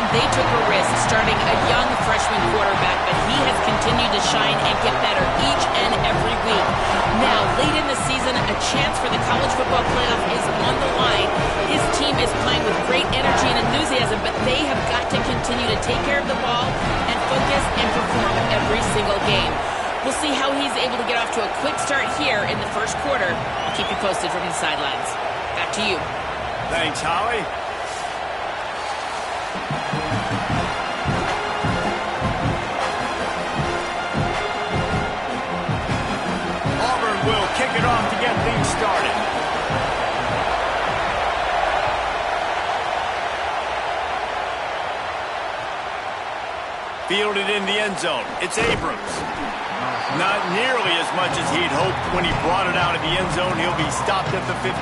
they took a risk starting a young freshman quarterback, but he has continued to shine and get better each and every week. Now, late in the season, a chance for the college football playoff is on the line. His team is playing with great energy and enthusiasm, but they have got to continue to take care of the ball and focus and perform every single game. We'll see how he's able to get off to a quick start here in the first quarter. I'll keep you posted from the sidelines. Back to you. Thanks, Holly. Auburn will kick it off to get things started. Fielded in the end zone. It's Abrams. Not nearly as much as he'd hoped when he brought it out of the end zone. He'll be stopped at the 15.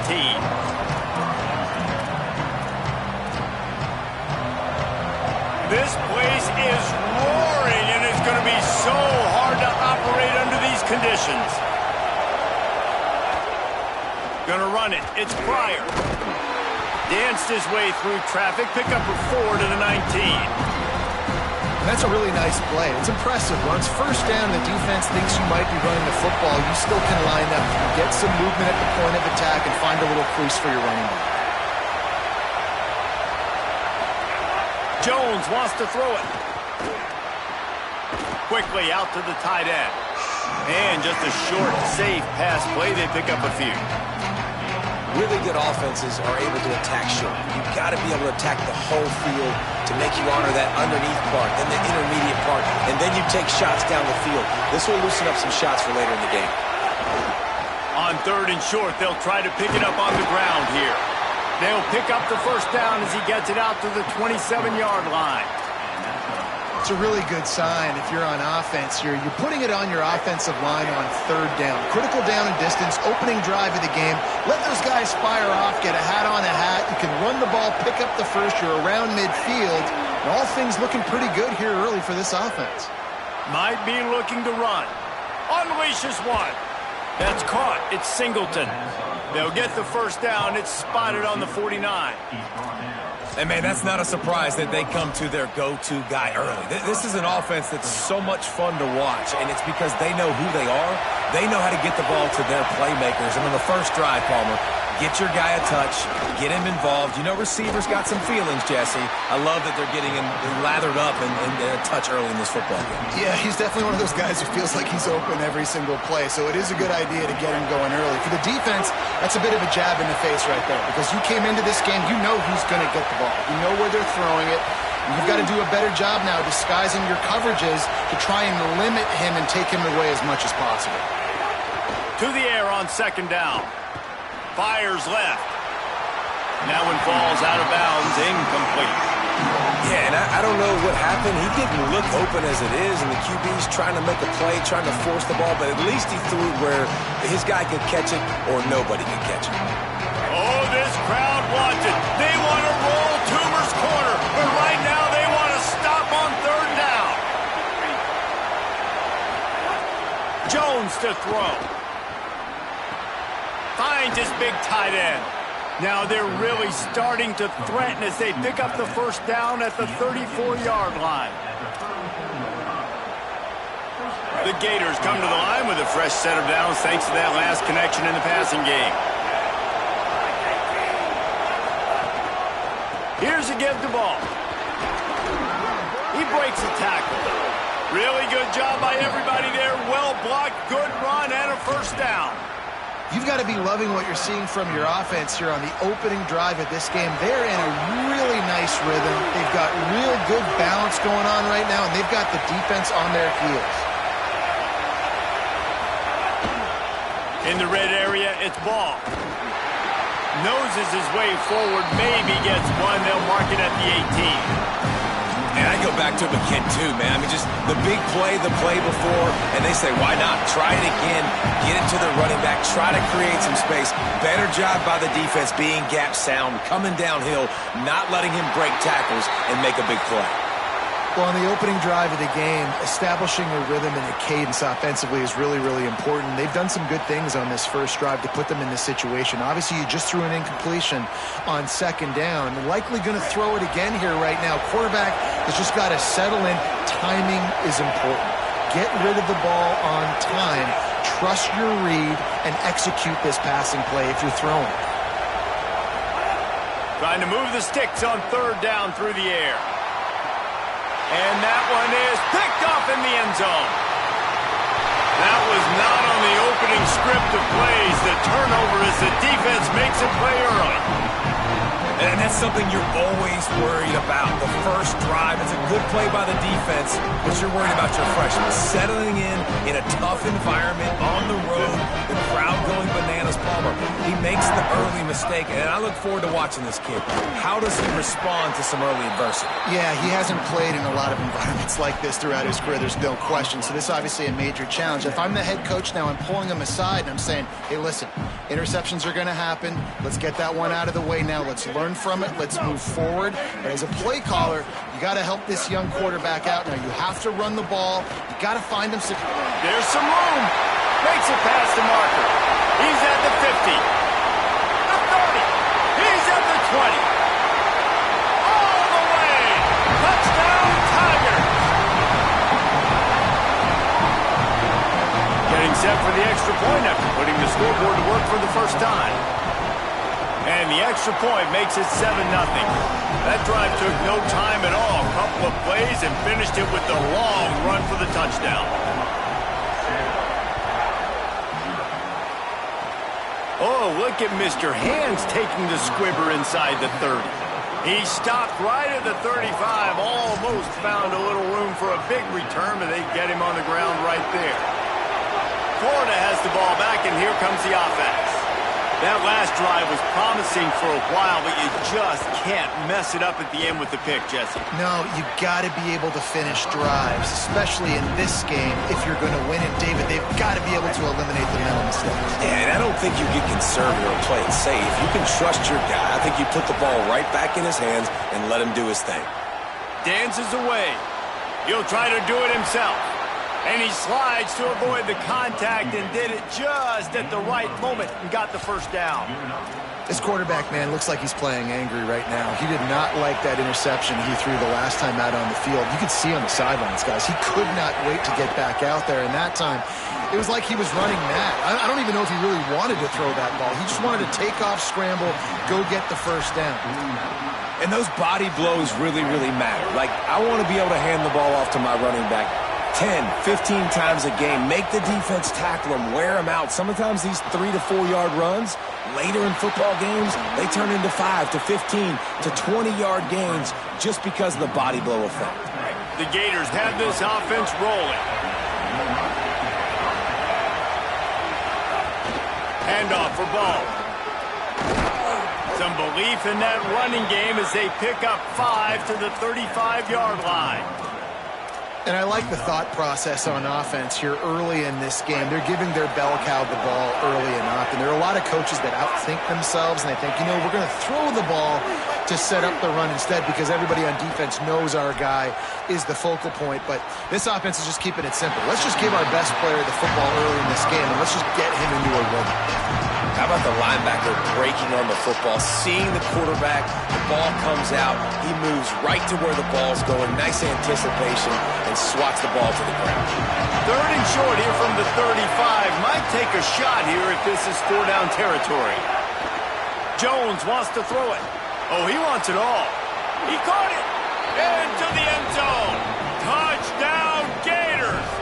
This place is roaring, and it's going to be so hard to operate under these conditions. Going to run it. It's Pryor. Danced his way through traffic. Pick up a 4 to the 19. That's a really nice play. It's impressive. Once first down, the defense thinks you might be running the football. You still can line up, get some movement at the point of attack, and find a little crease for your running back. Jones wants to throw it. Quickly out to the tight end. And just a short, safe pass play. They pick up a few. Really good offenses are able to attack short. You've got to be able to attack the whole field to make you honor that underneath part, then the intermediate part, and then you take shots down the field. This will loosen up some shots for later in the game. On 3rd and short, they'll try to pick it up on the ground here. They'll pick up the first down as he gets it out to the 27-yard line. It's a really good sign if you're on offense. You're putting it on your offensive line on 3rd down. Critical down and distance, opening drive of the game. Let those guys fire off, get a hat on a hat. You can run the ball, pick up the first. You're around midfield. And all things looking pretty good here early for this offense. Might be looking to run. Unleashes one. That's caught. It's Singleton. They'll get the first down. It's spotted on the 49. And, man, that's not a surprise that they come to their go-to guy early. This is an offense that's so much fun to watch, and it's because they know who they are. They know how to get the ball to their playmakers. And on the first drive, Palmer, get your guy a touch, get him involved. You know receivers got some feelings, Jesse. I love that they're getting him lathered up and a touch early in this football game. Yeah, he's definitely one of those guys who feels like he's open every single play, so it is a good idea to get him going early. For the defense, that's a bit of a jab in the face right there, because you came into this game, you know who's going to get the ball. You know where they're throwing it. You've got to do a better job now disguising your coverages to try and limit him and take him away as much as possible. To the air on 2nd down. Fires left. That one falls out of bounds, incomplete. Yeah, and I don't know what happened. He didn't look open as it is, and the QB's trying to make a play, trying to force the ball, but at least he threw it where his guy could catch it or nobody could catch it. Oh, this crowd wants it. They want to roll Toomer's corner, but right now they want to stop on 3rd down. Jones to throw. Finds his big tight end. Now they're really starting to threaten as they pick up the first down at the 34-yard line. The Gators come to the line with a fresh set of downs thanks to that last connection in the passing game. Here's a give the ball. He breaks a tackle. Really good job by everybody there. Well blocked, good run, and a first down. You've got to be loving what you're seeing from your offense here on the opening drive of this game. They're in a really nice rhythm. They've got real good balance going on right now, and they've got the defense on their heels. In the red area, it's Ball. Noses his way forward, maybe gets one. They'll mark it at the 18. And I go back to McKinn, too, man. I mean, just the big play, the play before, and they say, why not? Try it again, get it to the running back, try to create some space. Better job by the defense being gap sound, coming downhill, not letting him break tackles and make a big play. Well, on the opening drive of the game, establishing a rhythm and a cadence offensively is really, really important. They've done some good things on this first drive to put them in this situation. Obviously, you just threw an incompletion on second down. Likely going to throw it again here right now. Quarterback has just got to settle in. Timing is important. Get rid of the ball on time. Trust your read and execute this passing play if you're throwing. Trying to move the sticks on third down through the air. And that one is picked off in the end zone. That was not on the opening script of plays. The turnover as the defense makes a play early. And that's something you're always worried about. The first drive, it's a good play by the defense, but you're worried about your freshman settling in a tough environment, on the road, the crowd going bananas. Palmer, he makes the early mistake, and I look forward to watching this kid. How does he respond to some early adversity? Yeah, he hasn't played in a lot of environments like this throughout his career. There's no question. So this is obviously a major challenge. If I'm the head coach now, I'm pulling him aside, and I'm saying, hey, listen, interceptions are going to happen. Let's get that one out of the way now. Let's learn from it. Let's move forward. But as a play caller, you got to help this young quarterback out. Now, you have to run the ball. You got to find him some... There's some room. Makes it past the marker. He's at the 50. The 30. He's at the 20. All the way. Touchdown, Tigers. Getting set for the extra point after putting the scoreboard to work for the first time. And the extra point makes it 7-0. That drive took no time at all. A couple of plays and finished it with the long run for the touchdown. Oh, look at Mr. Hands taking the squibber inside the 30. He stopped right at the 35, almost found a little room for a big return, but they get him on the ground right there. Florida has the ball back, and here comes the offense. That last drive was promising for a while, but you just can't mess it up at the end with the pick, Jesse. No, you got to be able to finish drives, especially in this game if you're going to win it. David, they've got to be able to eliminate the mental mistakes. Yeah, and I don't think you get conservative or play it safe. You can trust your guy. I think you put the ball right back in his hands and let him do his thing. Dances away. He'll try to do it himself. And he slides to avoid the contact and did it just at the right moment and got the first down. This quarterback, man, looks like he's playing angry right now. He did not like that interception he threw the last time out on the field. You could see on the sidelines, guys. He could not wait to get back out there. And that time, it was like he was running mad. I don't even know if he really wanted to throw that ball. He just wanted to take off, scramble, go get the first down. And those body blows really, really matter. Like, I want to be able to hand the ball off to my running back 10, 15 times a game. Make the defense tackle him, wear him out. Sometimes these 3 to 4 yard runs, later in football games, they turn into 5 to 15 to 20-yard gains just because of the body blow effect. The Gators have this offense rolling. Handoff for Ball. Some belief in that running game as they pick up 5 to the 35-yard line. And I like the thought process on offense here early in this game. They're giving their bell cow the ball early enough. And there are a lot of coaches that outthink themselves, and they think, you know, we're going to throw the ball to set up the run instead because everybody on defense knows our guy is the focal point. But this offense is just keeping it simple. Let's just give our best player the football early in this game, and let's just get him into a rhythm. How about the linebacker breaking on the football, seeing the quarterback, the ball comes out, he moves right to where the ball's going, nice anticipation, and swats the ball to the ground. Third and short here from the 35. Might take a shot here if this is 4-down territory. Jones wants to throw it. Oh, he wants it all. He caught it. Into the end zone. Touchdown, Gators.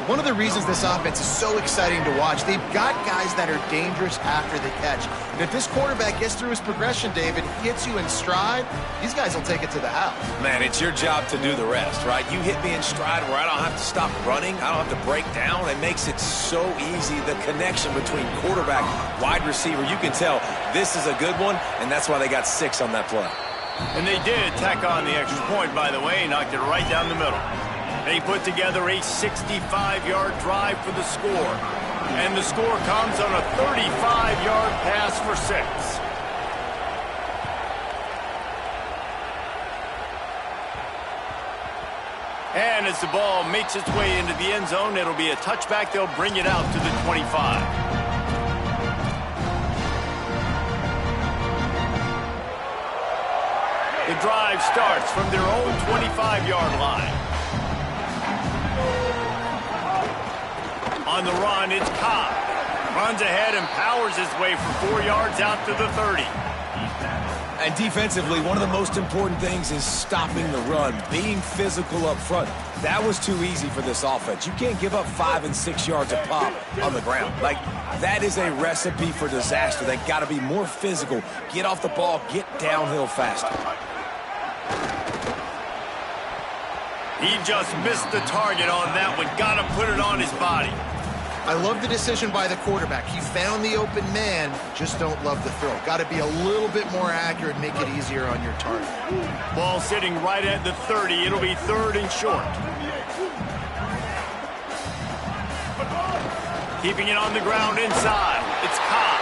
One of the reasons this offense is so exciting to watch, they've got guys that are dangerous after the catch. And if this quarterback gets through his progression, David, hits you in stride, these guys will take it to the house. Man, it's your job to do the rest, right? You hit me in stride where I don't have to stop running. I don't have to break down. It makes it so easy. The connection between quarterback, wide receiver, you can tell this is a good one, and that's why they got 6 on that play. And they did tack on the extra point, by the way, knocked it right down the middle. They put together a 65-yard drive for the score. And the score comes on a 35-yard pass for 6. And as the ball makes its way into the end zone, it'll be a touchback. They'll bring it out to the 25. The drive starts from their own 25-yard line. On the run, it's Cobb. Runs ahead and powers his way for 4 yards out to the 30. And defensively, one of the most important things is stopping the run, being physical up front. That was too easy for this offense. You can't give up 5 and 6 yards a pop on the ground. Like, that is a recipe for disaster. They got to be more physical, get off the ball, get downhill faster. He just missed the target on that one. Got to put it on his body. I love the decision by the quarterback. He found the open man, just don't love the throw. Got to be a little bit more accurate, make it easier on your target. Ball sitting right at the 30. It'll be 3rd and short. Keeping it on the ground inside. It's Cobb.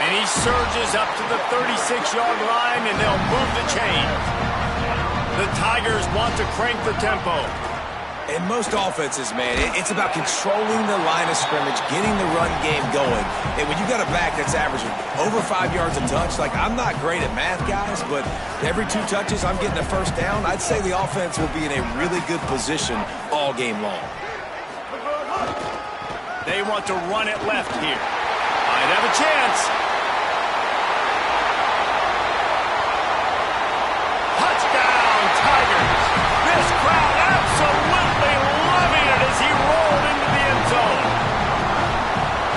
And he surges up to the 36-yard line, and they'll move the chains. The Tigers want to crank the tempo. In most offenses, man, it's about controlling the line of scrimmage, getting the run game going. And when you got a back that's averaging over 5 yards a touch, like, I'm not great at math, guys, but every 2 touches I'm getting a first down, I'd say the offense will be in a really good position all game long. They want to run it left here. Might have a chance. Touchdown, Tigers. This crowd absolutely loving it as he rolled into the end zone.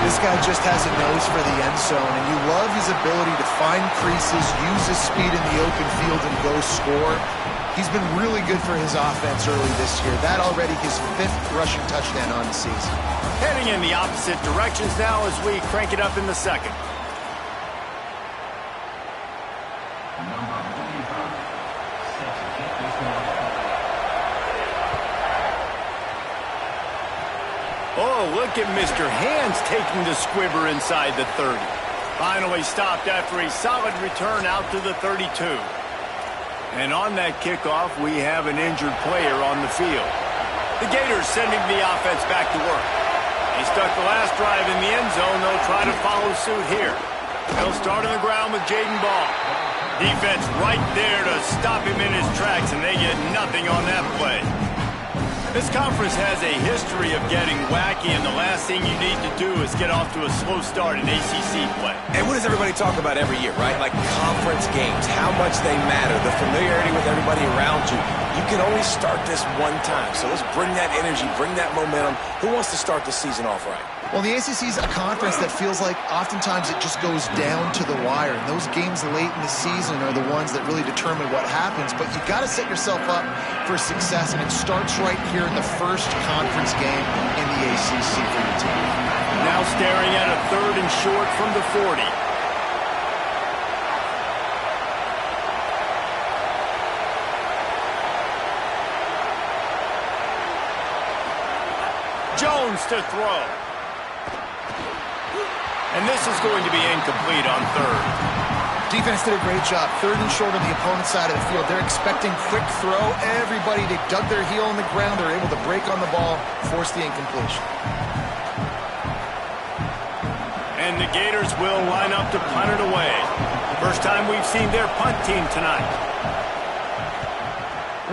This guy just has a nose for the end zone, and you love his ability to find creases, use his speed in the open field, and go score. He's been really good for his offense early this year. That already his 5th rushing touchdown on the season. Heading in the opposite directions now as we crank it up in the second. Oh, look at Mr. Hands taking the squibber inside the 30. Finally stopped after a solid return out to the 32. And on that kickoff, we have an injured player on the field. The Gators sending the offense back to work. They stuck the last drive in the end zone. They'll try to follow suit here. They'll start on the ground with Jaden Ball. Defense right there to stop him in his tracks, and they get nothing on that play. This conference has a history of getting wacky, and the last thing you need to do is get off to a slow start in ACC play. And what does everybody talk about every year, right? Like conference games, how much they matter, the familiarity with everybody around you. You can only start this one time, so let's bring that energy, bring that momentum. Who wants to start the season off right? Well, the ACC is a conference that feels like oftentimes it just goes down to the wire. And those games late in the season are the ones that really determine what happens. But you've got to set yourself up for success, and it starts right here in the first conference game in the ACC for your team. Now staring at a 3rd and short from the 40. Jones to throw. And this is going to be incomplete on 3rd. Defense did a great job. 3rd and short on the opponent's side of the field. They're expecting quick throw. Everybody, they dug their heel on the ground. They're able to break on the ball, force the incompletion. And the Gators will line up to punt it away. First time we've seen their punt team tonight.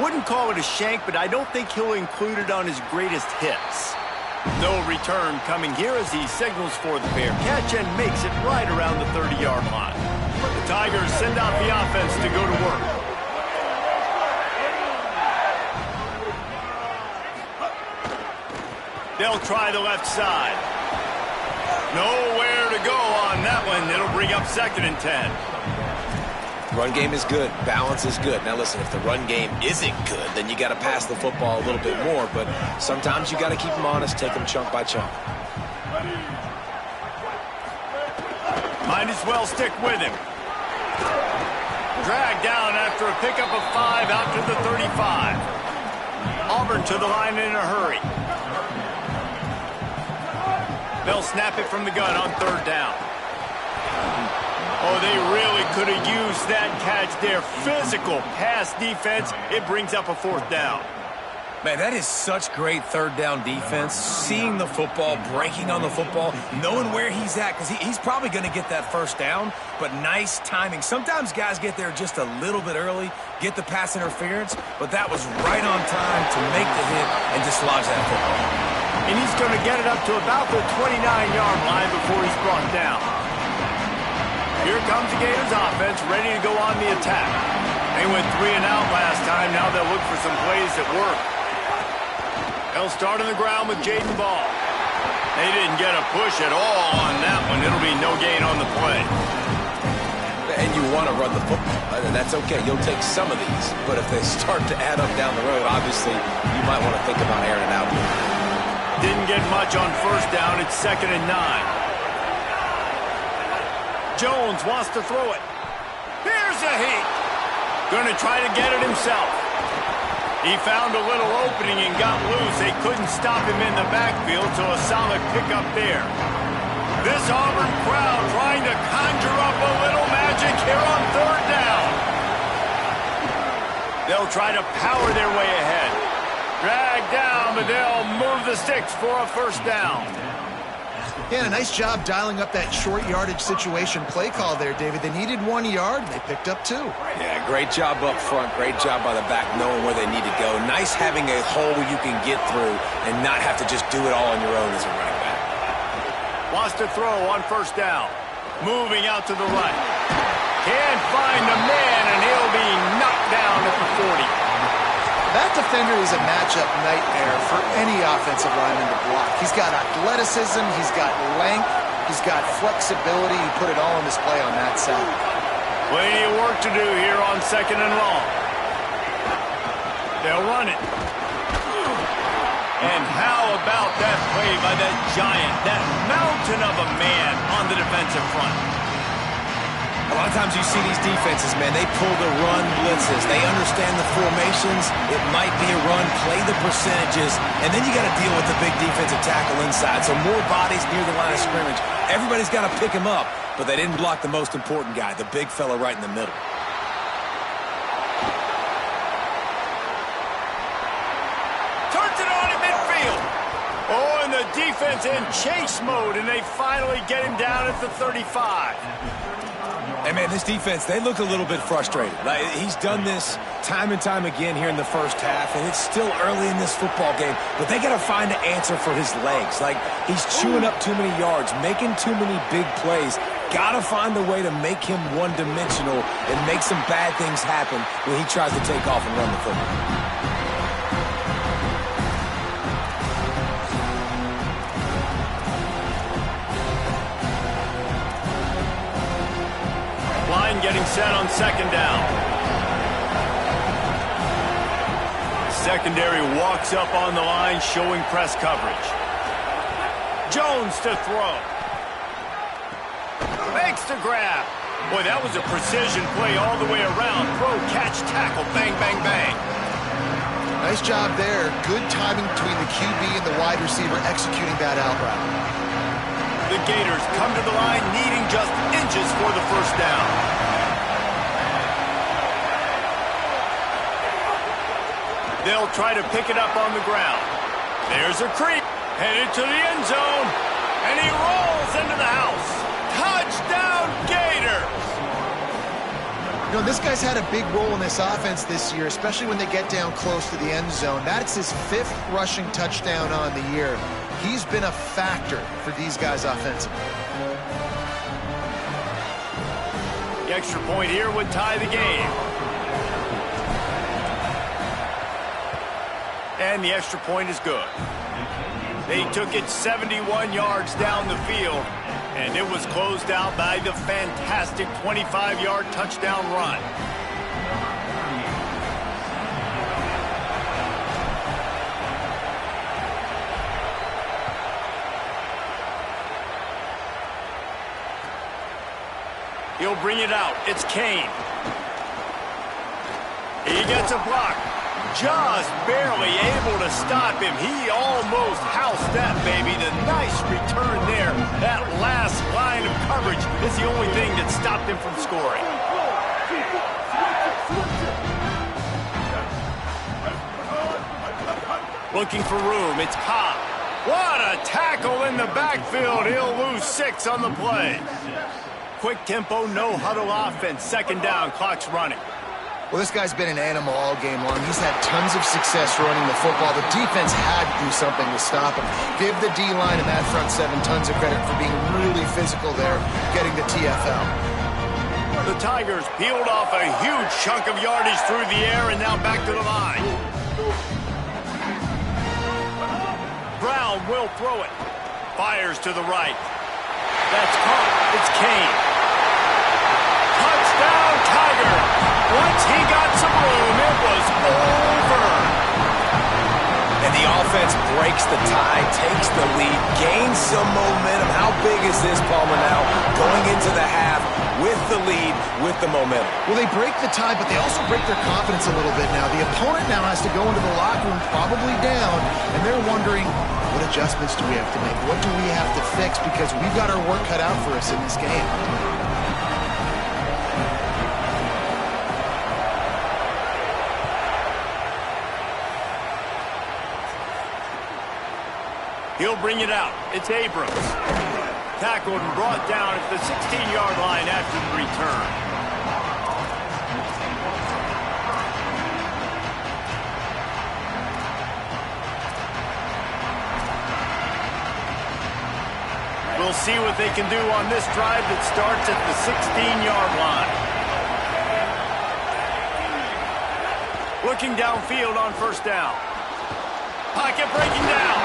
Wouldn't call it a shank, but I don't think he'll include it on his greatest hits. No return coming here as he signals for the fair catch and makes it right around the 30-yard line. The Tigers send out the offense to go to work. They'll try the left side. Nowhere to go on that one. It'll bring up 2nd and 10. Run game is good. Balance is good. Now, listen, if the run game isn't good, then you got to pass the football a little bit more. But sometimes you got to keep them honest, take them chunk by chunk. Might as well stick with him. Dragged down after a pickup of 5 out to the 35. Auburn to the line in a hurry. They'll snap it from the gun on 3rd down. Oh, they really could have used that catch there. Physical pass defense. It brings up a 4th down. Man, that is such great third down defense. Seeing the football, breaking on the football, knowing where he's at, because he's probably going to get that first down, but nice timing. Sometimes guys get there just a little bit early, get the pass interference, but that was right on time to make the hit and dislodge that football. And he's going to get it up to about the 29-yard line before he's brought down. Here comes the Gators offense, ready to go on the attack. They went 3 and out last time. Now they'll look for some plays that work. They'll start on the ground with Jaden Ball. They didn't get a push at all on that one. It'll be no gain on the play. And you want to run the football. That's okay. You'll take some of these. But if they start to add up down the road, obviously, you might want to think about airing it out. Didn't get much on first down. It's 2nd and 9. Jones wants to throw it. Here's a heat. Going to try to get it himself. He found a little opening and got loose. They couldn't stop him in the backfield, so a solid pickup there. This Auburn crowd trying to conjure up a little magic here on third down. They'll try to power their way ahead. Drag down, but they'll move the sticks for a first down. Yeah, a nice job dialing up that short yardage situation play call there, David. They needed 1 yard, and they picked up 2. Yeah, great job up front. Great job by the back knowing where they need to go. Nice having a hole where you can get through and not have to just do it all on your own as a running back. Wants to throw on first down. Moving out to the right. Can't find the man, and he'll be knocked down at the 40. That defender is a matchup nightmare for any offensive lineman to block. He's got athleticism, he's got length, he's got flexibility. He put it all on display on that side. Plenty of work to do here on 2nd and long. They'll run it. And how about that play by that giant, that mountain of a man on the defensive front? A lot of times you see these defenses, man, they pull the run blitzes. They understand the formations. It might be a run, play the percentages, and then you got to deal with the big defensive tackle inside. So more bodies near the line of scrimmage. Everybody's got to pick him up, but they didn't block the most important guy, the big fella right in the middle. Turns it on in midfield. Oh, and the defense in chase mode, and they finally get him down at the 35. Hey, man, this defense, they look a little bit frustrated. Like, he's done this time and time again here in the first half, and it's still early in this football game, but they got to find an answer for his legs. Like, he's chewing up too many yards, making too many big plays. Got to find a way to make him one-dimensional and make some bad things happen when he tries to take off and run the football. Getting set on 2nd down. Secondary walks up on the line, showing press coverage. Jones to throw. Makes the grab. Boy, that was a precision play all the way around. Throw, catch, tackle, bang, bang, bang. Nice job there. Good timing between the QB and the wide receiver executing that out route. The Gators come to the line needing just inches for the first down. They'll try to pick it up on the ground. There's a creep. Headed to the end zone. And he rolls into the house. Touchdown, Gators! You know, this guy's had a big role in this offense this year, especially when they get down close to the end zone. That's his 5th rushing touchdown on the year. He's been a factor for these guys offensively. The extra point here would tie the game. And the extra point is good. They took it 71 yards down the field, and it was closed out by the fantastic 25-yard touchdown run. He'll bring it out. It's Kane. He gets a block. Just barely able to stop him. He almost housed that, baby. The nice return there. That last line of coverage is the only thing that stopped him from scoring. Looking for room, it's Cobb. What a tackle in the backfield. He'll lose 6 on the play. Quick tempo, no huddle offense. Second down, clock's running. Well, this guy's been an animal all game long. He's had tons of success running the football. The defense had to do something to stop him. Give the D-line and that front 7 tons of credit for being really physical there, getting the TFL. The Tigers peeled off a huge chunk of yardage through the air and now back to the line. Brown will throw it. Fires to the right. That's caught. It's Kane. Touchdown, Tigers! Once he got some room, it was over. And the offense breaks the tie, takes the lead, gains some momentum. How big is this, Palmer, now? Going into the half with the lead, with the momentum. Well, they break the tie, but they also break their confidence a little bit now. The opponent now has to go into the locker room probably down, and they're wondering, what adjustments do we have to make? What do we have to fix? Because we've got our work cut out for us in this game. He'll bring it out. It's Abrams. Tackled and brought down at the 16-yard line after the return. We'll see what they can do on this drive that starts at the 16-yard line. Looking downfield on first down. Pocket breaking down.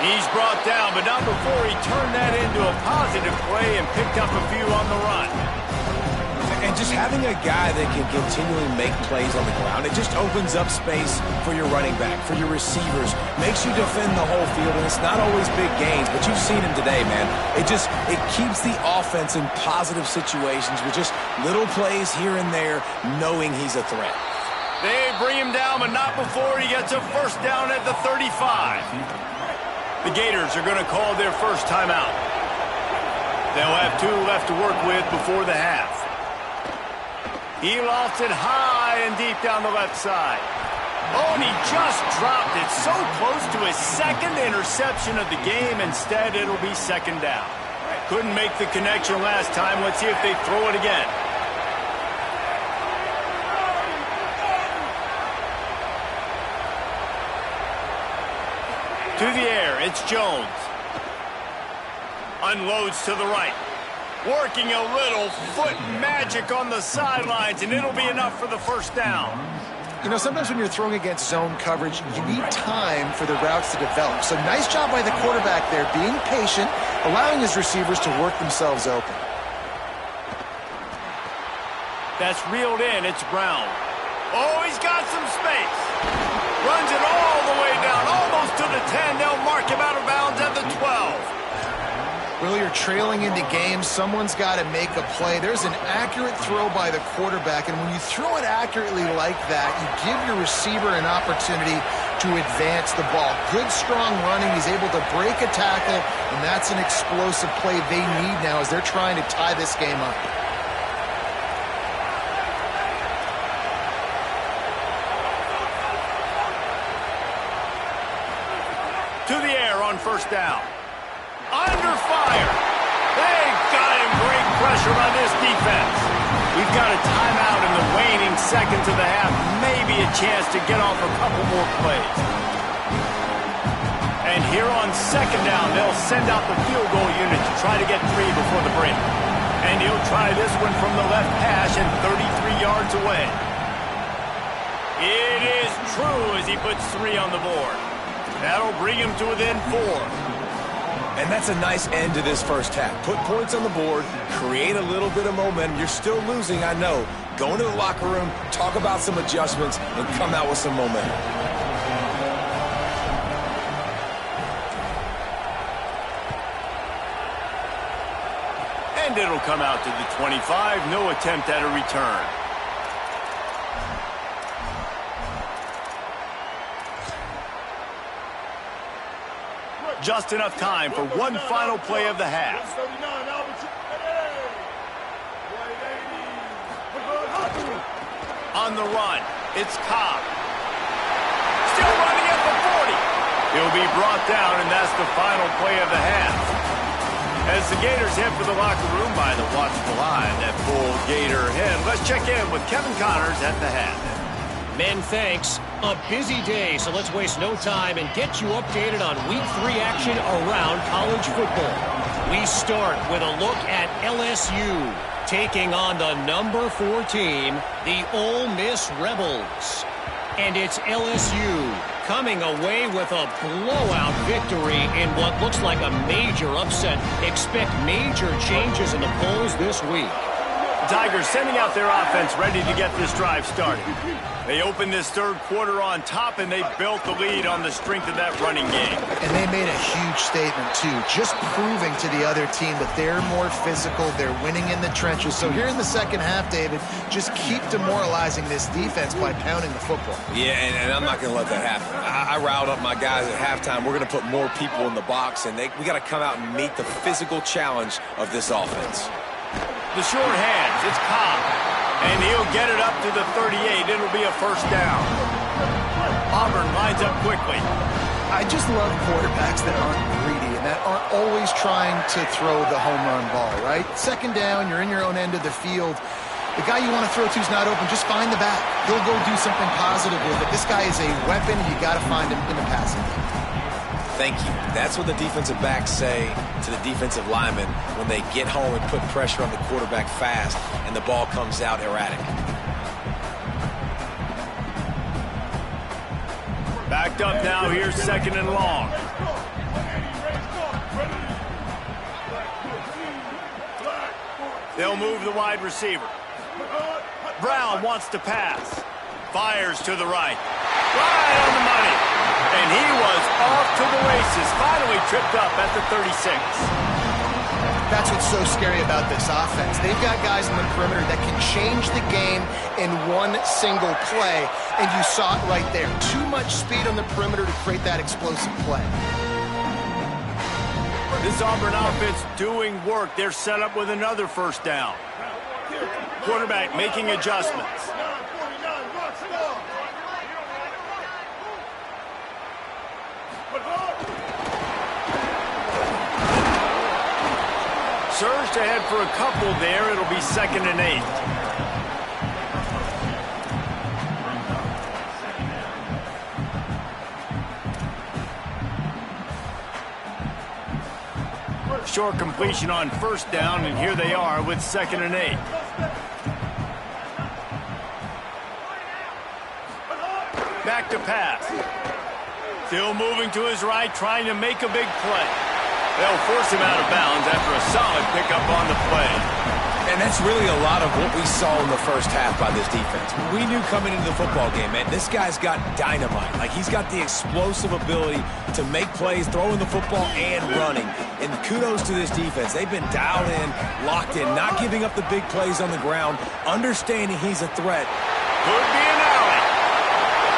He's brought down, but not before he turned that into a positive play and picked up a few on the run. And just having a guy that can continually make plays on the ground, it just opens up space for your running back, for your receivers, makes you defend the whole field, and it's not always big gains, but you've seen him today, man. It keeps the offense in positive situations with just little plays here and there, knowing he's a threat. They bring him down, but not before he gets a first down at the 35. The Gators are going to call their first timeout. They'll have 2 left to work with before the half. He lofts it high and deep down the left side. Oh, and he just dropped it so close to his second interception of the game. Instead, it'll be second down. Couldn't make the connection last time. Let's see if they throw it again. To the air, it's Jones. Unloads to the right. Working a little foot magic on the sidelines, and it'll be enough for the first down. You know, sometimes when you're throwing against zone coverage, you need time for the routes to develop. So nice job by the quarterback there, being patient, allowing his receivers to work themselves open. That's reeled in. It's Brown. Oh, he's got some space. Runs it all the way down, almost to the 10. They'll mark him out of bounds at the 12. Well, you're trailing into games. Someone's got to make a play. There's an accurate throw by the quarterback, and when you throw it accurately like that, you give your receiver an opportunity to advance the ball. Good, strong running. He's able to break a tackle, and that's an explosive play they need now as they're trying to tie this game up. To the air on first down. Under fire. They've got him. Great pressure on this defense. We've got a timeout in the waning seconds of the half. Maybe a chance to get off a couple more plays. And here on second down, they'll send out the field goal unit to try to get 3 before the break. And he'll try this one from the left hash and 33 yards away. It is true as he puts 3 on the board. That'll bring him to within 4. And that's a nice end to this first half. Put points on the board, create a little bit of momentum. You're still losing, I know. Go into the locker room, talk about some adjustments, and come out with some momentum. And it'll come out to the 25. No attempt at a return. Just enough time for one final play of the half. On the run, it's Cobb. Still running at the 40. will be brought down, and that's the final play of the half. As the Gators head for the locker room by the watchful eye, that full Gator head. Let's check in with Kevin Connors at the half. Men, thanks. A busy day, so let's waste no time and get you updated on Week 3 action around college football. We start with a look at LSU taking on the number 4 team, the Ole Miss Rebels. And it's LSU coming away with a blowout victory in what looks like a major upset. Expect major changes in the polls this week. The Tigers sending out their offense ready to get this drive started. They opened this third quarter on top, and they built the lead on the strength of that running game. And they made a huge statement, too, just proving to the other team that they're more physical, they're winning in the trenches. So here in the second half, David, just keep demoralizing this defense by pounding the football. Yeah, and I'm not going to let that happen. I riled up my guys at halftime. We're going to put more people in the box, and we got to come out and meet the physical challenge of this offense. The short hands, it's Cobb, and he'll get it up to the 38. It'll be a first down. Auburn lines up quickly. I just love quarterbacks that aren't greedy and that aren't always trying to throw the home run ball, right? Second down, you're in your own end of the field. The guy you want to throw to is not open. Just find the back. He'll go do something positive with it. This guy is a weapon, and you got to find him in the passing game. Thank you. That's what the defensive backs say to the defensive linemen when they get home and put pressure on the quarterback fast and the ball comes out erratic. Backed up now, here's second and long. They'll move the wide receiver. Brown wants to pass. Fires to the right. Right on the money. And he was off to the races. Finally tripped up at the 36. That's what's so scary about this offense. They've got guys in the perimeter that can change the game in one single play, and you saw it right there. Too much speed on the perimeter to create that explosive play. This Auburn offense doing work. They're set up with another first down. Quarterback making adjustments. Surged ahead for a couple there. It'll be 2nd and 8. Short completion on first down, and here they are with 2nd and 8. Back to pass. Still moving to his right, trying to make a big play. They'll force him out of bounds after a solid pickup on the play. And that's really a lot of what we saw in the first half by this defense. We knew coming into the football game, man, this guy's got dynamite. Like, he's got the explosive ability to make plays, throwing the football and running. And kudos to this defense. They've been dialed in, locked in, not giving up the big plays on the ground, understanding he's a threat. Could be an alley.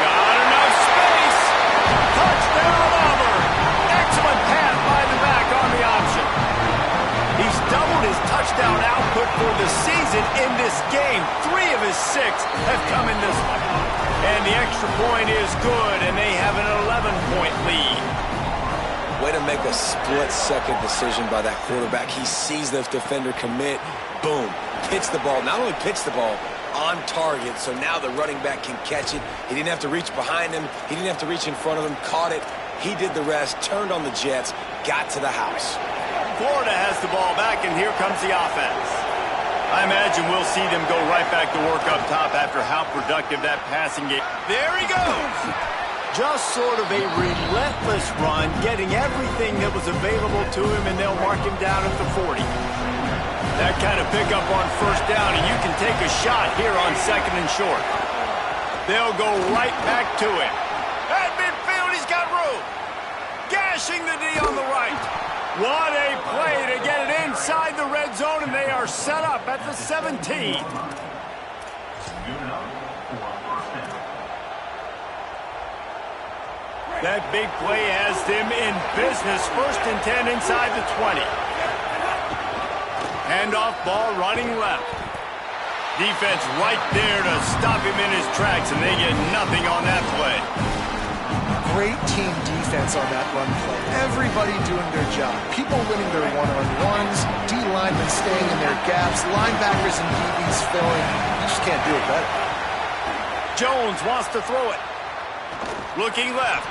Got enough space. Touchdown, Auburn. Excellent pass by the back on the option. He's doubled his touchdown output for the season in this game. 3 of his 6 have come in this one. And the extra point is good, and they have an 11-point lead. Way to make a split-second decision by that quarterback. He sees the defender commit. Boom. Pitch the ball. Not only pitch the ball, on target, so now the running back can catch it. He didn't have to reach behind him. He didn't have to reach in front of him. Caught it. He did the rest, turned on the Jets, got to the house. Florida has the ball back, and here comes the offense. I imagine we'll see them go right back to work up top after how productive that passing game. There he goes! Just sort of a relentless run, getting everything that was available to him, and they'll mark him down at the 40. That kind of pickup on first down, and you can take a shot here on 2nd and short. They'll go right back to it. At midfield, he's got room. Gashing the D on the right. What a play to get it inside the red zone, and they are set up at the 17. That big play has them in business. 1st and 10 inside the 20. Handoff ball running left. Defense right there to stop him in his tracks, and they get nothing on that play. great team defense on that run play. Everybody doing their job. People winning their one-on-ones, D-linemen staying in their gaps, linebackers and DBs filling. You just can't do it better. Jones wants to throw it. Looking left.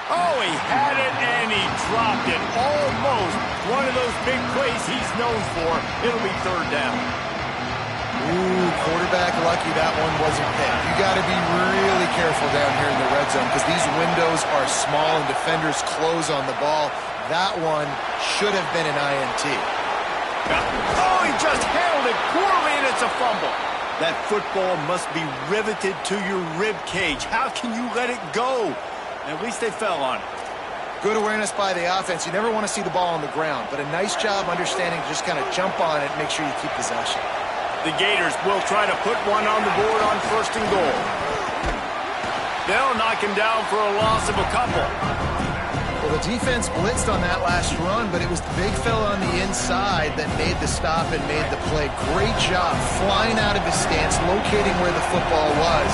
Oh, he had it and he dropped it. Almost one of those big plays he's known for. It'll be third down. Ooh, quarterback lucky that one wasn't picked. You got to be really careful down here in the red zone because these windows are small and defenders close on the ball. That one should have been an INT. Oh, he just handled it poorly and it's a fumble. That football must be riveted to your rib cage. How can you let it go? At least they fell on it. Good awareness by the offense. You never want to see the ball on the ground, but a nice job understanding to just kind of jump on it and make sure you keep possession. The Gators will try to put one on the board on 1st and goal. They'll knock him down for a loss of a couple. Well, the defense blitzed on that last run, but it was the big fella on the inside that made the stop and made the play. Great job flying out of his stance, locating where the football was,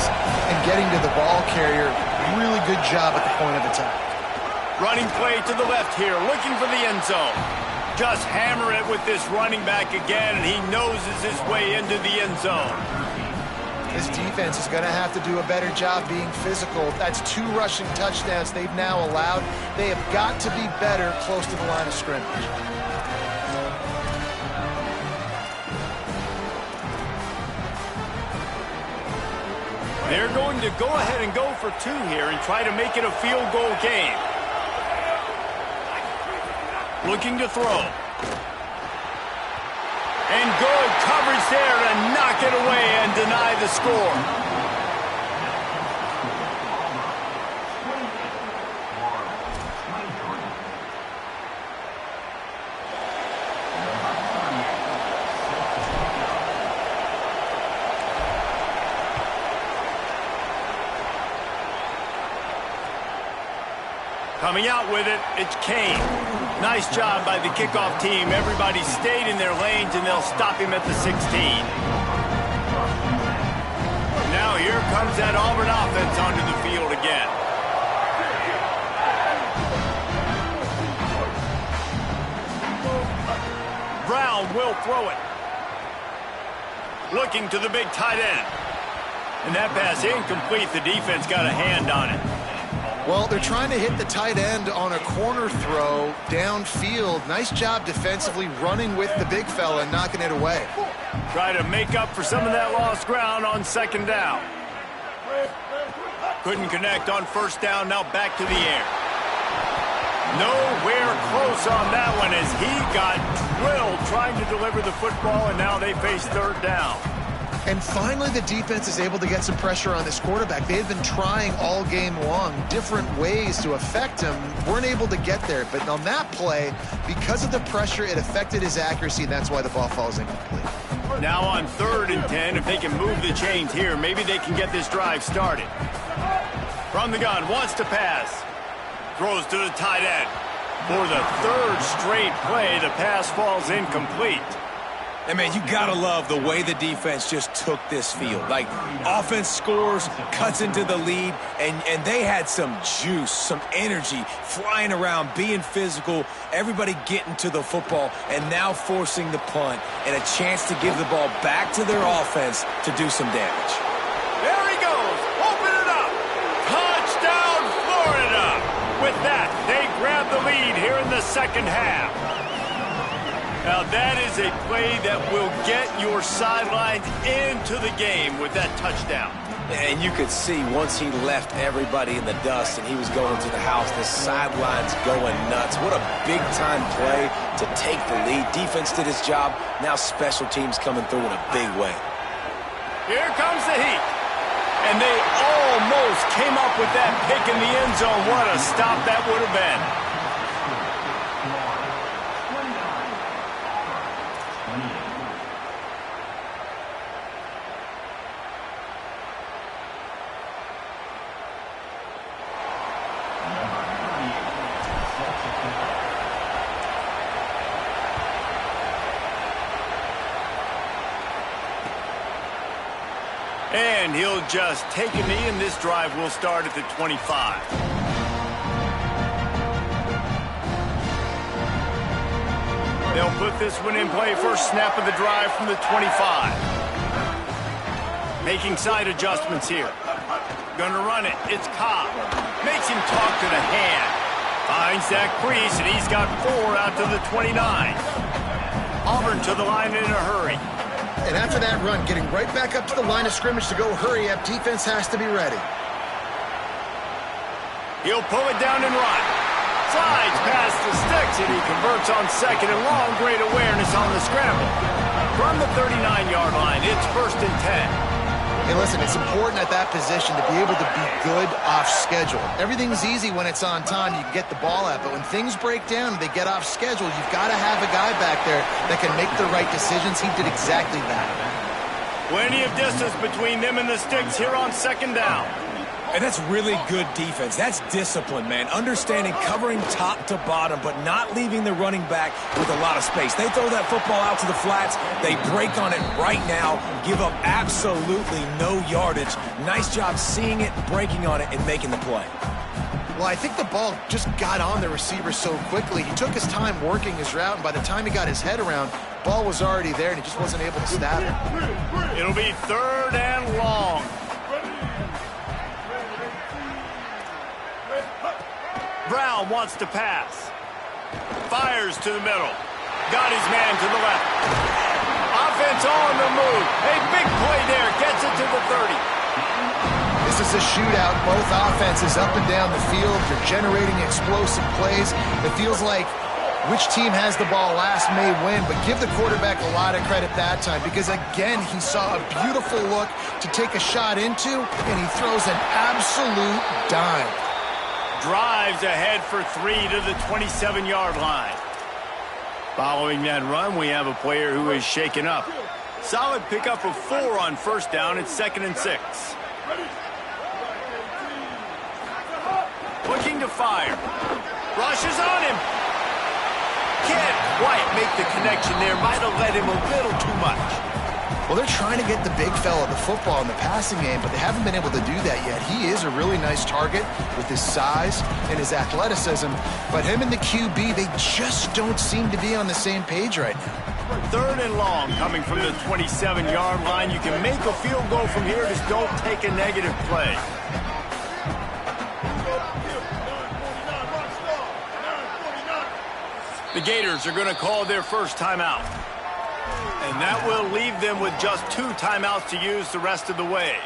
and getting to the ball carrier. Really good job at the point of attack. Running play to the left here, looking for the end zone. Just hammer it with this running back again, and he noses his way into the end zone. This defense is going to have to do a better job being physical. That's 2 rushing touchdowns they've now allowed. They have got to be better close to the line of scrimmage. They're going to go ahead and go for 2 here and try to make it a field goal game. Looking to throw. And good coverage there to knock it away and deny the score. Coming out with it, it's Kane. Nice job by the kickoff team. Everybody stayed in their lanes, and they'll stop him at the 16. Now here comes that Auburn offense onto the field again. Brown will throw it. Looking to the big tight end. And that pass incomplete. The defense got a hand on it. Well, they're trying to hit the tight end on a corner throw downfield. Nice job defensively running with the big fella and knocking it away. Try to make up for some of that lost ground on 2nd down. Couldn't connect on 1st down, now back to the air. Nowhere close on that one as he got drilled trying to deliver the football, and now they face 3rd down. And finally, the defense is able to get some pressure on this quarterback. They've been trying all game long different ways to affect him. Weren't able to get there. But on that play, because of the pressure, it affected his accuracy, and that's why the ball falls incomplete. Now on 3rd and 10, if they can move the chains here, maybe they can get this drive started. From the gun, wants to pass. Throws to the tight end. For the 3rd straight play, the pass falls incomplete. And, man, you got to love the way the defense just took this field. Like, offense scores, cuts into the lead, and they had some juice, some energy, flying around, being physical, everybody getting to the football, and now forcing the punt and a chance to give the ball back to their offense to do some damage. There he goes. Open it up. Touchdown, Florida. With that, they grab the lead here in the 2nd half. Now that is a play that will get your sidelines into the game with that touchdown. And you could see once he left everybody in the dust and he was going to the house, the sidelines going nuts. What a big-time play to take the lead. Defense did its job. Now special teams coming through in a big way. Here comes the heat. And they almost came up with that pick in the end zone. What a stop that would have been. And he'll just take a knee, and this drive will start at the 25. They'll put this one in play first snap of the drive from the 25. Making side adjustments here. Gonna run it. It's Cobb. Makes him talk to the hand. Finds that crease, and he's got 4 out to the 29. Auburn to the line in a hurry. And after that run, getting right back up to the line of scrimmage to go hurry up, defense has to be ready. He'll pull it down and run. Slides past the sticks, and he converts on second and long. Great awareness on the scramble. From the 39-yard line, it's 1st and 10. Hey, listen, it's important at that position to be able to be good off schedule. Everything's easy when it's on time. You can get the ball out. But when things break down and they get off schedule, you've got to have a guy back there that can make the right decisions. He did exactly that. Plenty of distance between them and the sticks here on 2nd down. And that's really good defense. That's discipline, man. Understanding covering top to bottom, but not leaving the running back with a lot of space. They throw that football out to the flats. They break on it right now, give up absolutely no yardage. Nice job seeing it, breaking on it, and making the play. Well, I think the ball just got on the receiver so quickly. He took his time working his route, and by the time he got his head around, the ball was already there, and he just wasn't able to stab it. It'll be 3rd and long. Brown wants to pass. Fires to the middle. Got his man to the left. Offense on the move. A big play there. Gets it to the 30. This is a shootout. Both offenses up and down the field. They're generating explosive plays. It feels like which team has the ball last may win, but give the quarterback a lot of credit that time because, again, he saw a beautiful look to take a shot into, and he throws an absolute dime. Drives ahead for 3 to the 27-yard line. Following that run, we have a player who is shaken up. Solid pickup of 4 on 1st down. It's 2nd and 6. Looking to fire. Rushes on him. Can't quite make the connection there. Might have led him a little too much. Well, they're trying to get the big fella the football in the passing game, but they haven't been able to do that yet. He is a really nice target with his size and his athleticism, but him and the QB, they just don't seem to be on the same page right now. 3rd and long coming from the 27-yard line. You can make a field goal from here. Just don't take a negative play. The Gators are going to call their first timeout. And that will leave them with just 2 timeouts to use the rest of the way.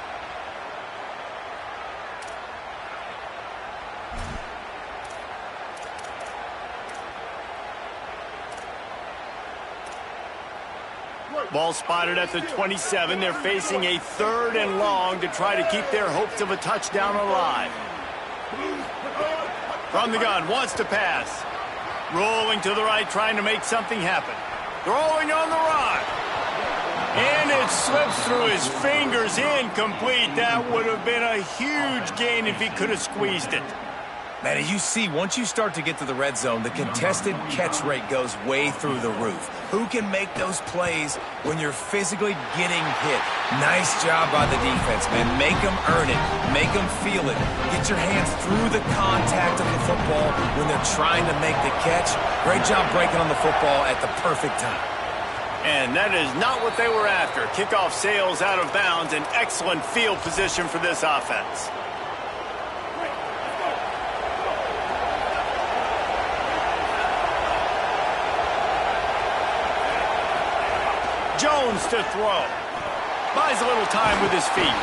Ball spotted at the 27. They're facing a 3rd and long to try to keep their hopes of a touchdown alive. From the gun, wants to pass. Rolling to the right, trying to make something happen. Throwing on the run. And it slips through his fingers, incomplete. That would have been a huge gain if he could have squeezed it. Man, as you see, once you start to get to the red zone, the contested catch rate goes way through the roof. Who can make those plays when you're physically getting hit? Nice job by the defense, man. Make them earn it. Make them feel it. Get your hands through the contact of the football when they're trying to make the catch. Great job breaking on the football at the perfect time. And that is not what they were after. Kickoff sails out of bounds. An excellent field position for this offense. Jones to throw. Buys a little time with his feet.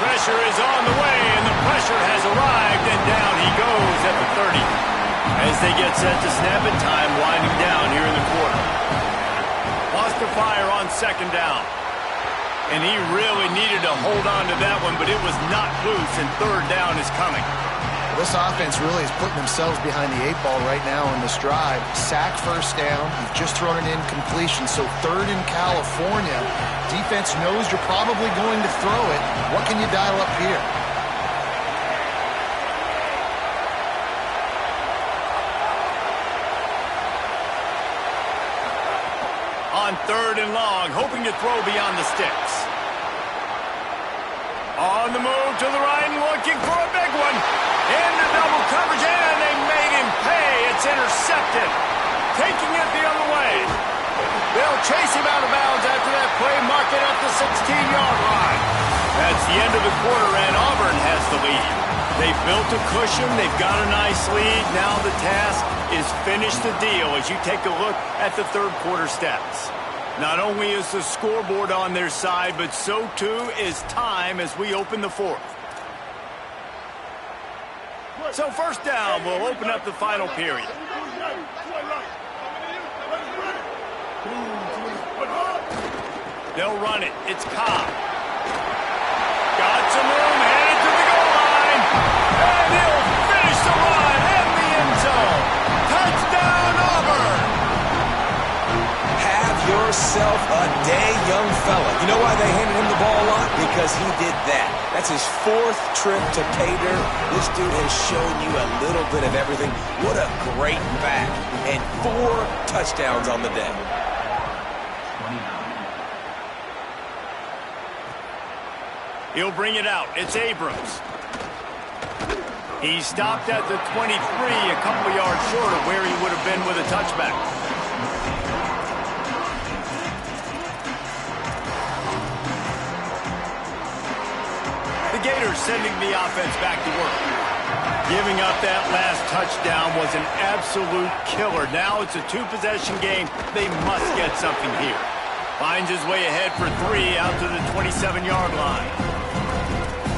Pressure is on the way, and the pressure has arrived, and down he goes at the 30. As they get set to snap it, time winding down here in the quarter. Lost the fire on 2nd down. And he really needed to hold on to that one, but it was not loose, and 3rd down is coming. This offense really is putting themselves behind the 8 ball right now in this drive. Sack 1st down. You've just thrown an incompletion, so 3rd in California. Defense knows you're probably going to throw it. What can you dial up here? On 3rd and long, hoping to throw beyond the sticks. On the move to the right and looking for a big one. Into double coverage, and they made him pay. It's intercepted. Taking it the other way. They'll chase him out of bounds after that play, mark it at the 16-yard line. That's the end of the quarter, and Auburn has the lead. They've built a cushion. They've got a nice lead. Now the task is finish the deal as you take a look at the third quarter stats. Not only is the scoreboard on their side, but so too is time as we open the fourth. So first down will open up the final period. They'll run it. It's Cobb. Got some room, headed to the goal line. And he'll finish the run in the end zone. Touchdown, Auburn. Have yourself a day, young fella. You know why they handed him the ball a lot? Because he did that. That's his fourth trip to pay dirt. This dude has shown you a little bit of everything. What a great back. And 4 touchdowns on the day. He'll bring it out. It's Abrams. He stopped at the 23, a couple yards short of where he would have been with a touchback. The Gators sending the offense back to work. Giving up that last touchdown was an absolute killer. Now it's a 2-possession game. They must get something here. Finds his way ahead for 3 out to the 27-yard line.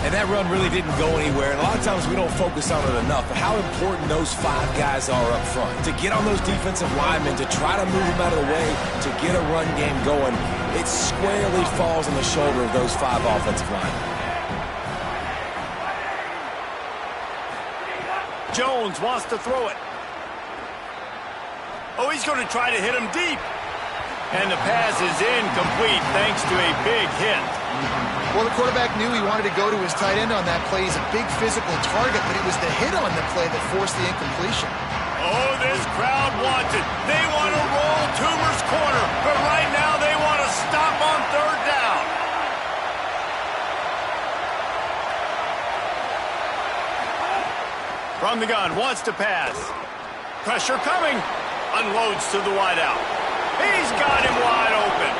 And that run really didn't go anywhere. And a lot of times we don't focus on it enough. But how important those 5 guys are up front. To get on those defensive linemen, to try to move them out of the way, to get a run game going, it squarely falls on the shoulder of those 5 offensive linemen. Jones wants to throw it. Oh, he's going to try to hit him deep. And the pass is incomplete thanks to a big hit. Well, the quarterback knew he wanted to go to his tight end on that play. He's a big physical target, but it was the hit on the play that forced the incompletion. Oh, this crowd wants it. They want to roll Toomer's corner, but right now they want to stop on third down. From the gun, wants to pass. Pressure coming. Unloads to the wideout. He's got him wide open.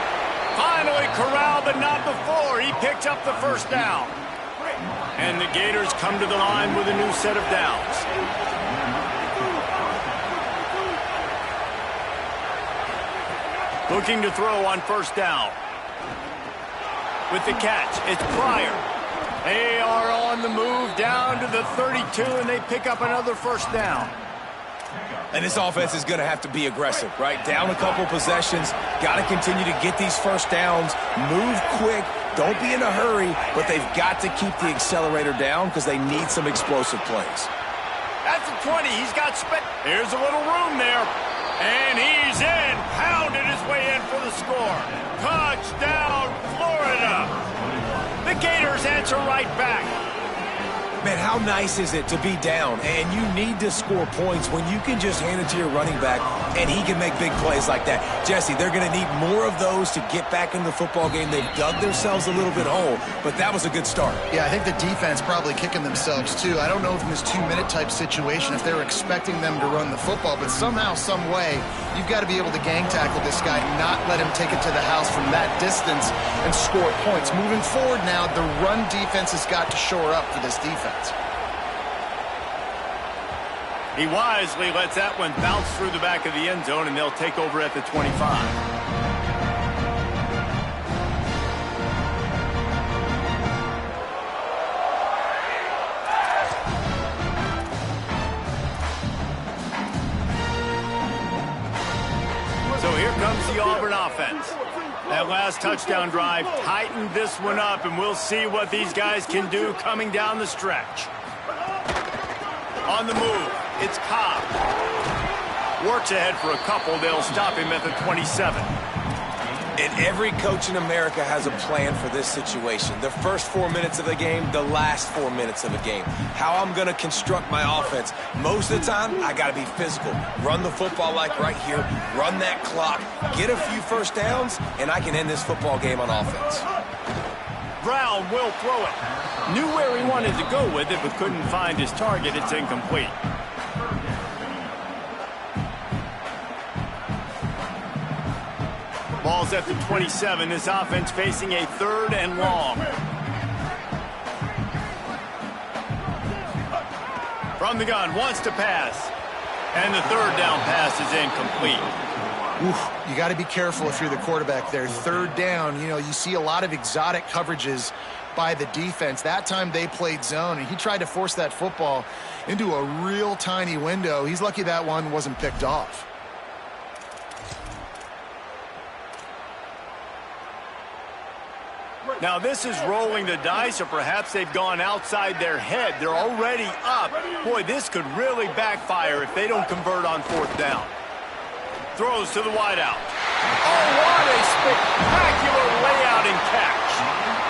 Finally corralled, but not before. He picked up the first down. And the Gators come to the line with a new set of downs. Looking to throw on first down. With the catch, it's Pryor. They are on the move down to the 32, and they pick up another first down. And this offense is going to have to be aggressive, right? Down a couple possessions, got to continue to get these first downs, move quick, don't be in a hurry, but they've got to keep the accelerator down because they need some explosive plays. At the 20, he's got Here's a little room there, and he's in, pounded his way in for the score. Touchdown, Florida. The Gators answer right back. Man, how nice is it to be down and you need to score points when you can just hand it to your running back and he can make big plays like that. Jesse, they're going to need more of those to get back in the football game. They've dug themselves a little bit hole, but that was a good start. Yeah, I think the defense probably kicking themselves too. I don't know if in this 2-minute type situation if they're expecting them to run the football, but somehow, some way, you've got to be able to gang tackle this guy, not let him take it to the house from that distance and score points. Moving forward now, the run defense has got to shore up for this defense. He wisely lets that one bounce through the back of the end zone, and they'll take over at the 25. So here comes the Auburn offense. That last touchdown drive tightened this one up, and we'll see what these guys can do coming down the stretch. On the move, it's Cobb. Works ahead for a couple. They'll stop him at the 27. And every coach in America has a plan for this situation. The first 4 minutes of the game, the last 4 minutes of the game. How I'm going to construct my offense. Most of the time, I got to be physical. Run the football like right here. Run that clock. Get a few first downs, and I can end this football game on offense. Brown will throw it. Knew where he wanted to go with it, but couldn't find his target. It's incomplete. Ball's at the 27. This offense facing a 3rd and long. From the gun, wants to pass. And the 3rd down pass is incomplete. Oof, you got to be careful if you're the quarterback there. 3rd down, you see a lot of exotic coverages by the defense. That time they played zone, and he tried to force that football into a real tiny window. He's lucky that one wasn't picked off. Now this is rolling the dice, or perhaps they've gone outside their head. They're already up. Boy, this could really backfire if they don't convert on 4th down. Throws to the wideout. Oh, what a spectacular layout and catch.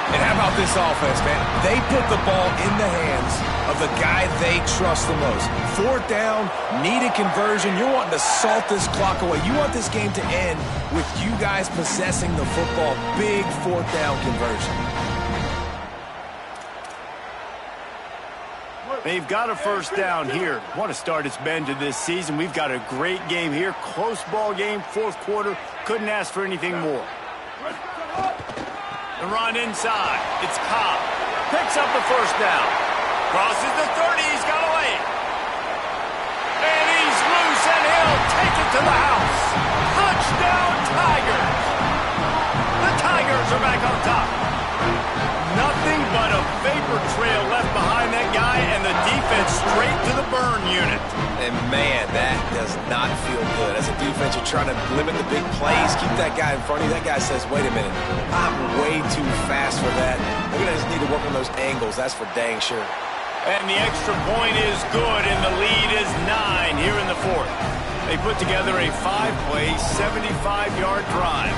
And how about this offense, man? They put the ball in the hands of the guy they trust the most. 4th down, needed conversion. You're wanting to salt this clock away. You want this game to end with you guys possessing the football. Big 4th down conversion. They've got a 1st down here. Want to start its bend to this season. We've got a great game here. Close ball game, 4th quarter. Couldn't ask for anything more. The run inside. It's Cobb. Picks up the 1st down. Crosses the 30. He's got away. And he's loose, and he'll take it to the house. Touchdown, Tigers. The Tigers are back on top. Nothing but a vapor trail left behind that guy, and the defense straight to the burn unit. And, man, that does not feel good. As a defense, you're trying to limit the big plays, keep that guy in front of you. That guy says, wait a minute, I'm way too fast for that. We're going to just need to work on those angles. That's for dang sure. And the extra point is good, and the lead is 9 here in the 4th. They put together a 5-play, 75-yard drive.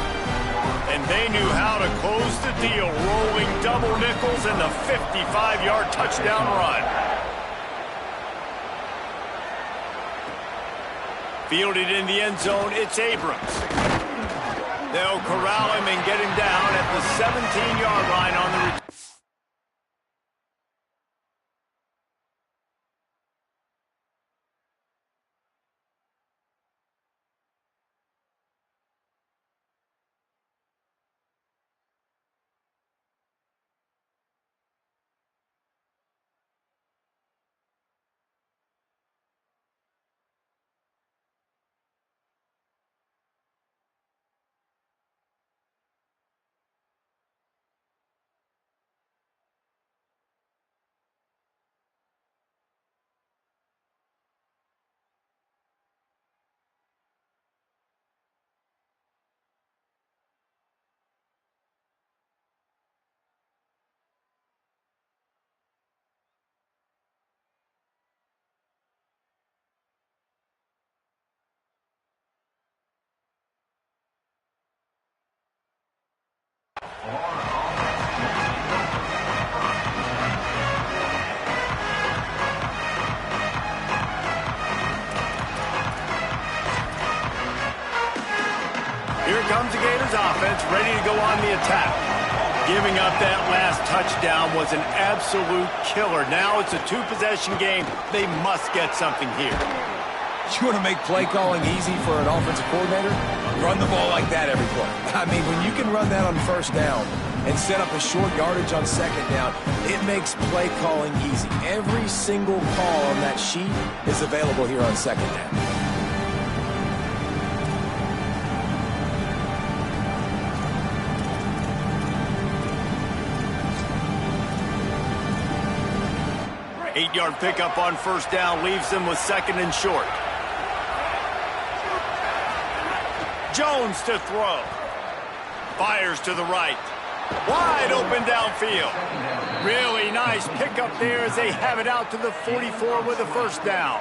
And they knew how to close the deal, rolling double nickels and the 55-yard touchdown run. Fielded in the end zone, it's Abrams. They'll corral him and get him down at the 17-yard line on the return. Here comes the Gators offense, ready to go on the attack. Giving up that last touchdown was an absolute killer. Now it's a 2-possession game. They must get something here. You want to make play calling easy for an offensive coordinator? Run the ball like that every play. I mean, when you can run that on 1st down and set up a short yardage on 2nd down, it makes play calling easy. Every single call on that sheet is available here on 2nd down. Eight-yard pickup on 1st down leaves them with 2nd and short. Jones to throw. Fires to the right. Wide open downfield. Really nice pickup there as they have it out to the 44 with a 1st down.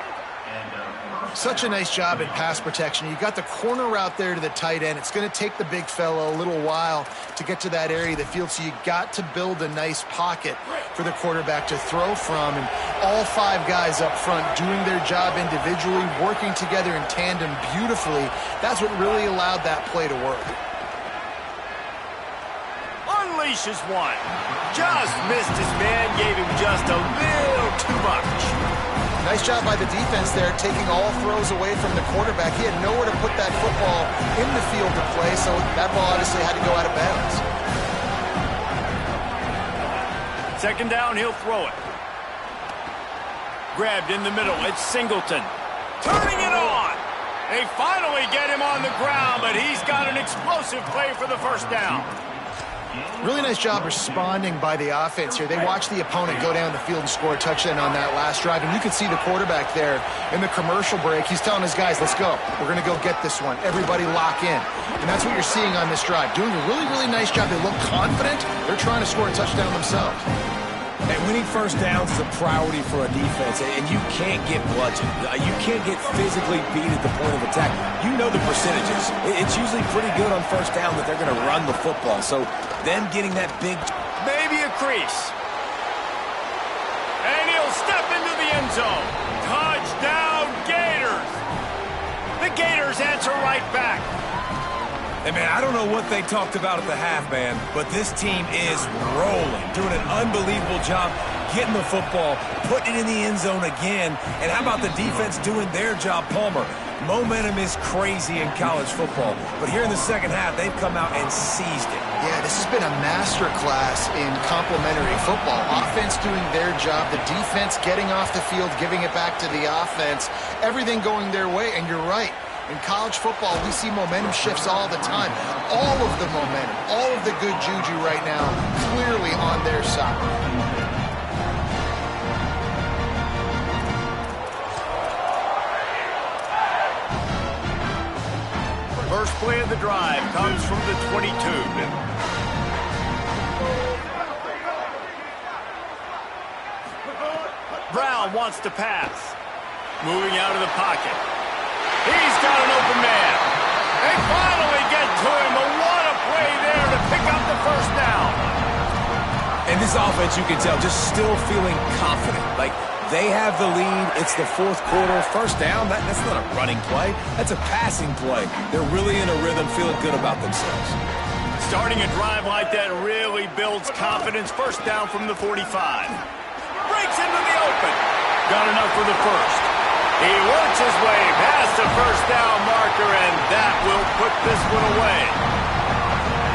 Such a nice job at pass protection. You got the corner route there to the tight end. It's going to take the big fella a little while to get to that area of the field, so you got to build a nice pocket for the quarterback to throw from. And all 5 guys up front doing their job individually, working together in tandem beautifully. That's what really allowed that play to work. Unleashes one. Just missed his man, gave him just a little too much. Nice job by the defense there, taking all throws away from the quarterback. He had nowhere to put that football in the field to play, so that ball obviously had to go out of bounds. Second down, he'll throw it. Grabbed in the middle, it's Singleton. Turning it on! They finally get him on the ground, but he's got an explosive play for the first down. Really nice job responding by the offense here. They watched the opponent go down the field and score a touchdown on that last drive, and you can see the quarterback there in the commercial break. He's telling his guys, let's go. We're going to go get this one. Everybody lock in. And that's what you're seeing on this drive. Doing a really, really nice job. They look confident. They're trying to score a touchdown themselves. And winning first downs is a priority for a defense, and you can't get bludgeoned. You can't get physically beat at the point of attack. You know the percentages. It's usually pretty good on first down that they're going to run the football. So them getting that big... Maybe a crease. And he'll step into the end zone. Touchdown, Gators. The Gators answer right back. And, man, I don't know what they talked about at the half, man, but this team is rolling, doing an unbelievable job getting the football, putting it in the end zone again. And how about the defense doing their job, Palmer? Momentum is crazy in college football, but here in the second half, they've come out and seized it. Yeah, this has been a master class in complementary football. Offense doing their job, the defense getting off the field, giving it back to the offense, everything going their way, and you're right. In college football, we see momentum shifts all the time. All of the momentum, all of the good juju right now, clearly on their side. First play of the drive comes from the 22. Brown wants to pass. Moving out of the pocket. He's got an open man. They finally get to him, but what a play there to pick up the first down. And this offense, you can tell, just still feeling confident. Like, they have the lead. It's the fourth quarter. First down, that's not a running play. That's a passing play. They're really in a rhythm, feeling good about themselves. Starting a drive like that really builds confidence. First down from the 45. Breaks into the open. Got enough for the first. He works his way past the first down marker, and that will put this one away.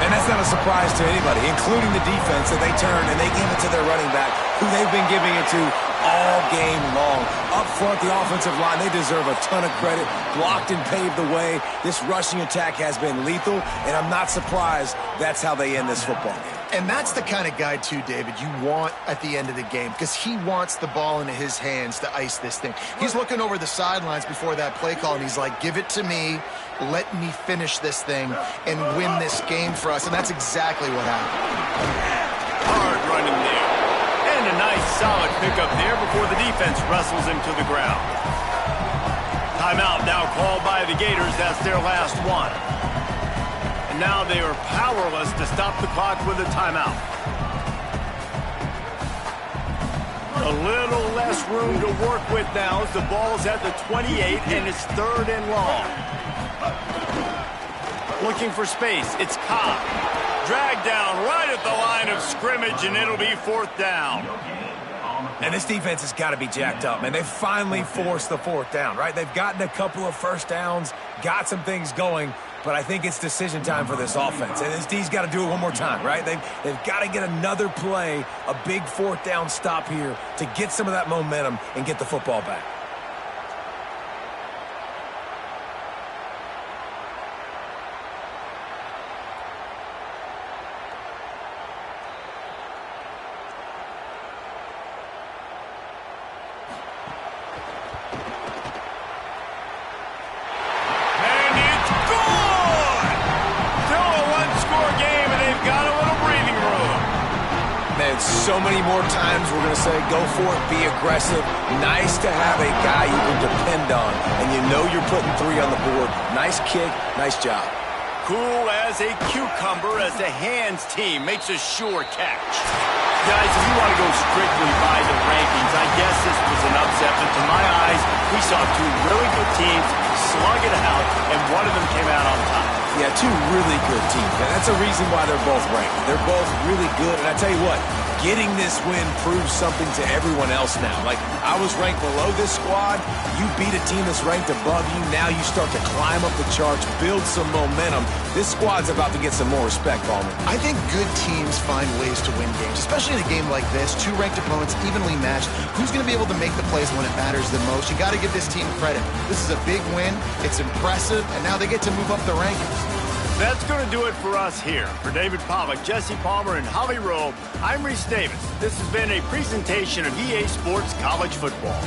And that's not a surprise to anybody, including the defense, that they turn and they give it to their running back, who they've been giving it to all game long. Up front, the offensive line, they deserve a ton of credit. Blocked and paved the way. This rushing attack has been lethal, and I'm not surprised that's how they end this football game. And that's the kind of guy, too, David, you want at the end of the game, because he wants the ball into his hands to ice this thing. He's looking over the sidelines before that play call, and he's like, give it to me, let me finish this thing, and win this game for us. And that's exactly what happened. Hard running there. And a nice, solid pickup there before the defense wrestles him to the ground. Timeout now called by the Gators. That's their last one. And now they are powerless to stop the clock with a timeout. A little less room to work with now as the ball's at the 28 and it's third and long. Looking for space, it's Cobb. Dragged down right at the line of scrimmage, and it'll be fourth down. And this defense has got to be jacked up, man. They've finally forced the fourth down, right? They've gotten a couple of first downs, got some things going, but I think it's decision time for this offense. And this D's got to do it one more time, right? They've got to get another play, a big fourth down stop here to get some of that momentum and get the football back. So many more times we're going to say, go for it, be aggressive. Nice to have a guy you can depend on, and you know you're putting three on the board. Nice kick, nice job. Cool as a cucumber as the hands team makes a sure catch. Guys, if you want to go strictly by the rankings, I guess this was an upset, but to my eyes, we saw two really good teams slug it out, and one of them came out on top. Yeah, two really good teams. And that's a reason why they're both ranked. They're both really good. And I tell you what, getting this win proves something to everyone else now. Like, I was ranked below this squad. You beat a team that's ranked above you. Now you start to climb up the charts, build some momentum. This squad's about to get some more respect, Palmer. I think good teams find ways to win games, especially in a game like this. Two ranked opponents, evenly matched. Who's going to be able to make the plays when it matters the most? You got to give this team credit. This is a big win. It's impressive, and now they get to move up the rankings. That's going to do it for us here. For David Pollack, Jesse Palmer, and Holly Rowe, I'm Reese Davis. This has been a presentation of EA Sports College Football.